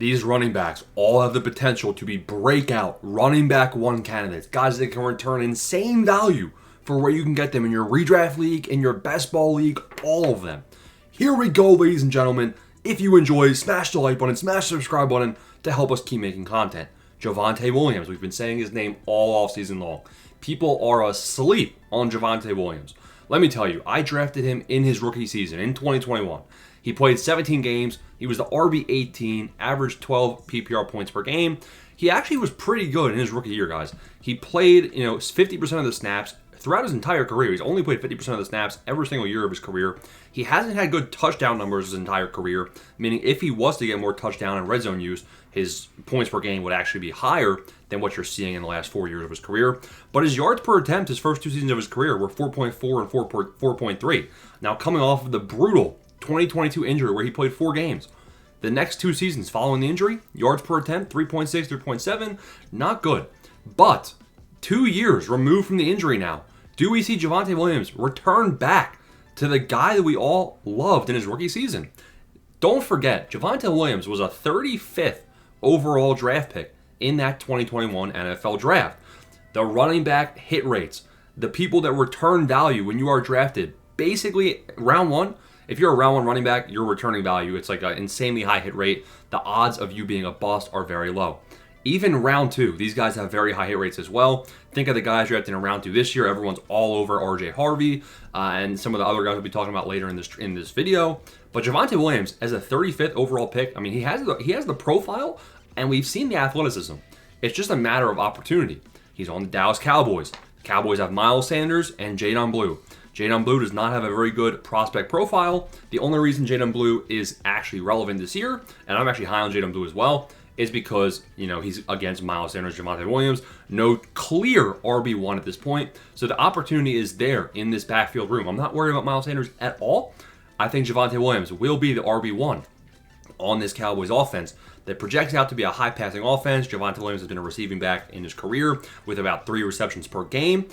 These running backs all have the potential to be breakout running back one candidates. Guys that can return insane value for where you can get them in your redraft league, in your best ball league, all of them. Here we go, ladies and gentlemen. If you enjoy, smash the like button, smash the subscribe button to help us keep making content. JaVante Williams, we've been saying his name all offseason long. People are asleep on JaVante Williams. Let me tell you, I drafted him in his rookie season in 2021. He played 17 games. He was the RB18, averaged 12 PPR points per game. He actually was pretty good in his rookie year, guys. He played, 50% of the snaps throughout his entire career. He's only played 50% of the snaps every single year of his career. He hasn't had good touchdown numbers his entire career, meaning if he was to get more touchdown and red zone use, his points per game would actually be higher than what you're seeing in the last 4 years of his career. But his yards per attempt, his first 2 seasons of his career, were 4.4 and 4.3. Now, coming off of the brutal 2022 injury where he played 4 games, the next 2 seasons following the injury, yards per attempt, 3.6, 3.7, not good. But 2 years removed from the injury now, do we see JaVante Williams return back to the guy that we all loved in his rookie season? Don't forget, JaVante Williams was a 35th overall draft pick in that 2021 NFL draft. The running back hit rates, the people that return value when you are drafted, basically round 1, if you're a round 1 running back, you're returning value. It's like an insanely high hit rate. The odds of you being a bust are very low. Even round 2, these guys have very high hit rates as well. Think of the guys drafted in round 2 this year. Everyone's all over RJ Harvey and some of the other guys we'll be talking about later in this video. But JaVante Williams, as a 35th overall pick, I mean, he has the profile, and we've seen the athleticism. It's just a matter of opportunity. He's on the Dallas Cowboys. The Cowboys have Miles Sanders and Jadon Blue. Jadon Blue does not have a very good prospect profile. The only reason Jadon Blue is actually relevant this year, and I'm actually high on Jadon Blue as well, is because, he's against Miles Sanders, JaVante Williams. No clear RB1 at this point. So the opportunity is there in this backfield room. I'm not worried about Miles Sanders at all. I think JaVante Williams will be the RB1 on this Cowboys offense that projects out to be a high-passing offense. JaVante Williams has been a receiving back in his career with about 3 receptions per game.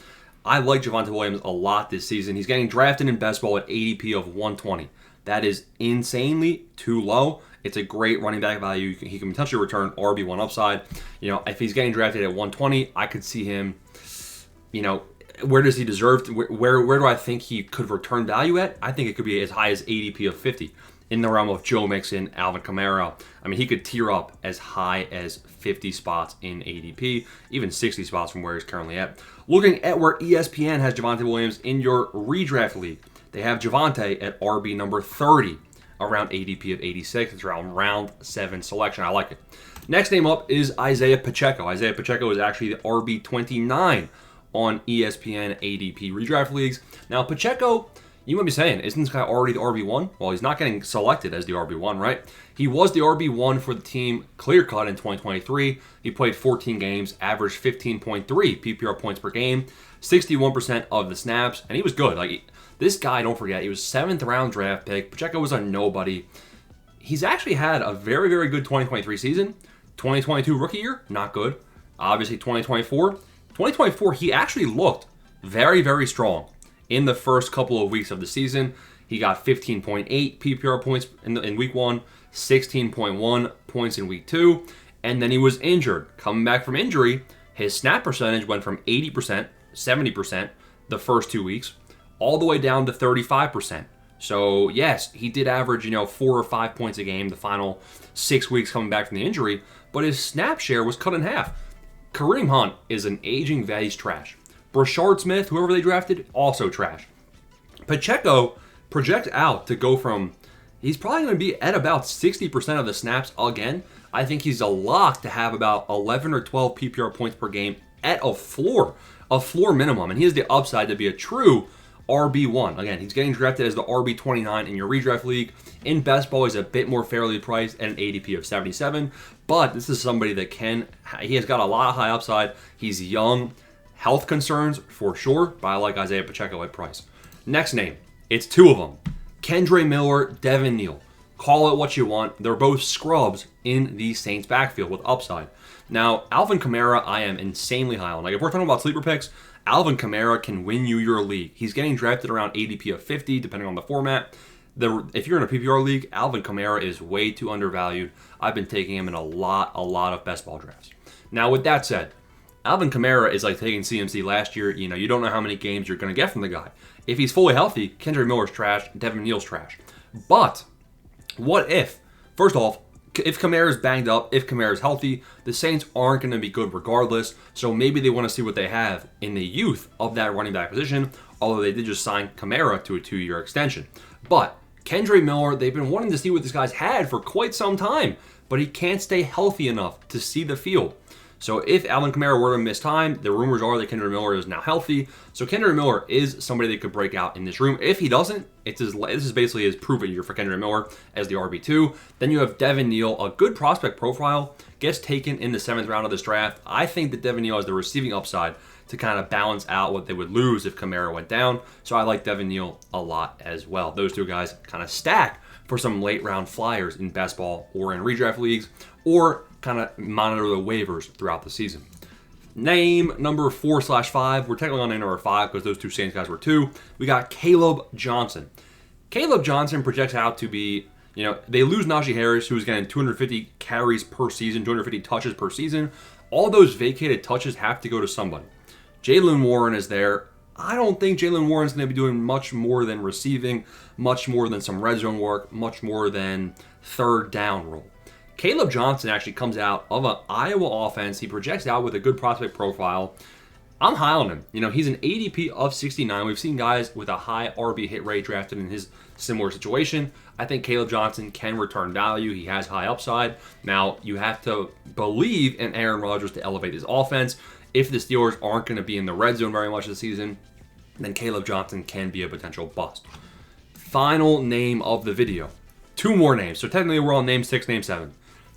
I like JaVante Williams a lot this season. He's getting drafted in best ball at ADP of 120. That is insanely too low. It's a great running back value. He can potentially return RB1 upside. If he's getting drafted at 120, I could see him, where does he deserve to, where do I think he could return value at? I think it could be as high as ADP of 50 in the realm of Joe Mixon, Alvin Kamara. I mean, he could tier up as high as 50 spots in ADP, even 60 spots from where he's currently at. Looking at where ESPN has JaVante Williams in your redraft league, they have JaVante at RB number 30, around ADP of 86. It's around round 7 selection. I like it. Next name up is Isaiah Pacheco. Isaiah Pacheco is actually the RB 29 on ESPN ADP redraft leagues. Now, Pacheco, you might be saying, isn't this guy already the RB1? Well, he's not getting selected as the RB1, right? He was the RB1 for the team clear-cut in 2023. He played 14 games, averaged 15.3 PPR points per game, 61% of the snaps, and he was good. This guy, don't forget, he was 7th round draft pick. Pacheco was a nobody. He's actually had a very, very good 2023 season. 2022 rookie year, not good. Obviously, 2024, he actually looked very, very strong in the first couple of weeks of the season. He got 15.8 PPR points in week 1, 16.1 points in week 2, and then he was injured. Coming back from injury, his snap percentage went from 80%, 70% the first 2 weeks, all the way down to 35%. So yes, he did average, 4 or 5 points a game the final 6 weeks coming back from the injury, but his snap share was cut in half. Kareem Hunt is an aging vet. He's trash. Brashard Smith, whoever they drafted, also trash. Pacheco projects out to go from, he's probably going to be at about 60% of the snaps again. I think he's a lock to have about 11 or 12 PPR points per game at a floor minimum. And he has the upside to be a true RB1. Again, he's getting drafted as the RB29 in your redraft league. In best ball, he's a bit more fairly priced at an ADP of 77. But this is somebody that he has got a lot of high upside. He's young. Health concerns for sure, but I like Isaiah Pacheco at price. Next name, it's 2 of them. Kendre Miller, Devin Neal. Call it what you want. They're both scrubs in the Saints backfield with upside. Now, Alvin Kamara, I am insanely high on. If we're talking about sleeper picks, Alvin Kamara can win you your league. He's getting drafted around ADP of 50, depending on the format. if you're in a PPR league, Alvin Kamara is way too undervalued. I've been taking him in a lot of best ball drafts. Now, with that said, Alvin Kamara is like taking CMC last year. You don't know how many games you're going to get from the guy. If he's fully healthy, Kendrick Miller's trash, Devin Neal's trash. But what if, first off, if Kamara's banged up, if Kamara's healthy, the Saints aren't going to be good regardless. So maybe they want to see what they have in the youth of that running back position, although they did just sign Kamara to a 2-year extension. But Kendrick Miller, they've been wanting to see what this guy's had for quite some time, but he can't stay healthy enough to see the field. So if Alvin Kamara were to miss time, the rumors are that Kendrick Miller is now healthy. So Kendrick Miller is somebody that could break out in this room. If he doesn't, this is basically his prove-it year for Kendrick Miller as the RB2. Then you have Devin Neal, a good prospect profile, gets taken in the 7th round of this draft. I think that Devin Neal has the receiving upside to kind of balance out what they would lose if Kamara went down. So I like Devin Neal a lot as well. Those two guys kind of stack for some late round flyers in best ball or in redraft leagues, or kind of monitor the waivers throughout the season. Name number 4/5. We're technically on name number 5 because those two Saints guys were 2. We got Caleb Johnson. Caleb Johnson projects out to be, they lose Najee Harris, who's getting 250 carries per season, 250 touches per season. All those vacated touches have to go to somebody. Jaylen Warren is there. I don't think Jaylen Warren's going to be doing much more than receiving, much more than some red zone work, much more than third down role. Caleb Johnson actually comes out of an Iowa offense. He projects out with a good prospect profile. I'm high on him. He's an ADP of 69. We've seen guys with a high RB hit rate drafted in his similar situation. I think Caleb Johnson can return value. He has high upside. Now, you have to believe in Aaron Rodgers to elevate his offense. If the Steelers aren't going to be in the red zone very much this season, then Caleb Johnson can be a potential bust. Final name of the video. 2 more names. So technically we're on name 6, name 7.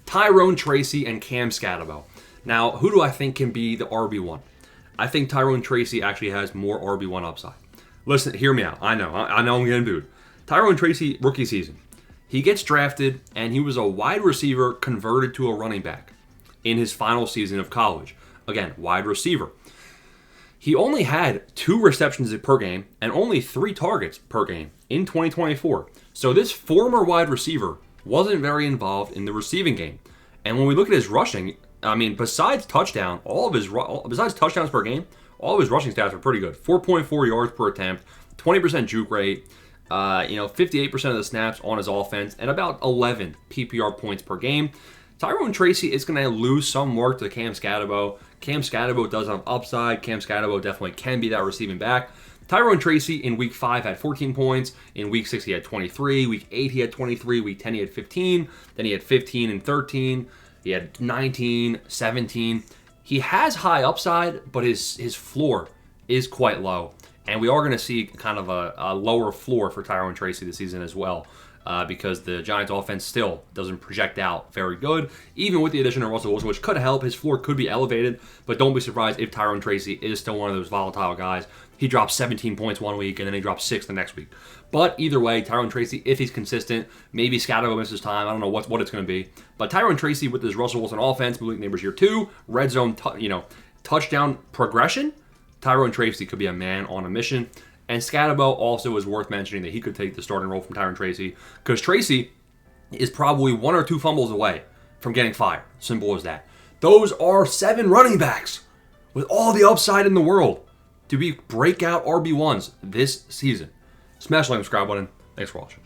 Tyrone Tracy and Cam Scatterbo. Now, who do I think can be the RB1? I think Tyrone Tracy actually has more RB1 upside. Listen, hear me out. I know I'm getting booed. Tyrone Tracy, rookie season. He gets drafted, and he was a wide receiver converted to a running back in his final season of college. Again, wide receiver. He only had 2 receptions per game and only 3 targets per game in 2024. So this former wide receiver wasn't very involved in the receiving game. And when we look at his rushing, besides touchdowns per game, all of his rushing stats are pretty good. 4.4 yards per attempt, 20% juke rate, 58% of the snaps on his offense, and about 11 PPR points per game. Tyrone Tracy is going to lose some work to Cam Scatterbo. Cam Scatterbo does have upside. Cam Scatterbo definitely can be that receiving back. Tyrone Tracy in week 5 had 14 points. In week 6 he had 23. Week 8 he had 23. Week 10 he had 15. Then he had 15 and 13. He had 19, 17. He has high upside, but his floor is quite low. And we are going to see kind of a lower floor for Tyrone Tracy this season as well. Because the Giants offense still doesn't project out very good. Even with the addition of Russell Wilson, which could help, his floor could be elevated, but don't be surprised if Tyrone Tracy is still one of those volatile guys. He drops 17 points one week, and then he drops 6 the next week. But either way, Tyrone Tracy, if he's consistent, maybe Scatterbo misses time, I don't know what it's going to be. But Tyrone Tracy with this Russell Wilson offense, moving neighbors year 2, red zone, touchdown progression, Tyrone Tracy could be a man on a mission. And Scatterbo also is worth mentioning that he could take the starting role from Tyrone Tracy, because Tracy is probably 1 or 2 fumbles away from getting fired. Simple as that. Those are 7 running backs with all the upside in the world to be breakout RB1s this season. Smash the like and subscribe button. Thanks for watching.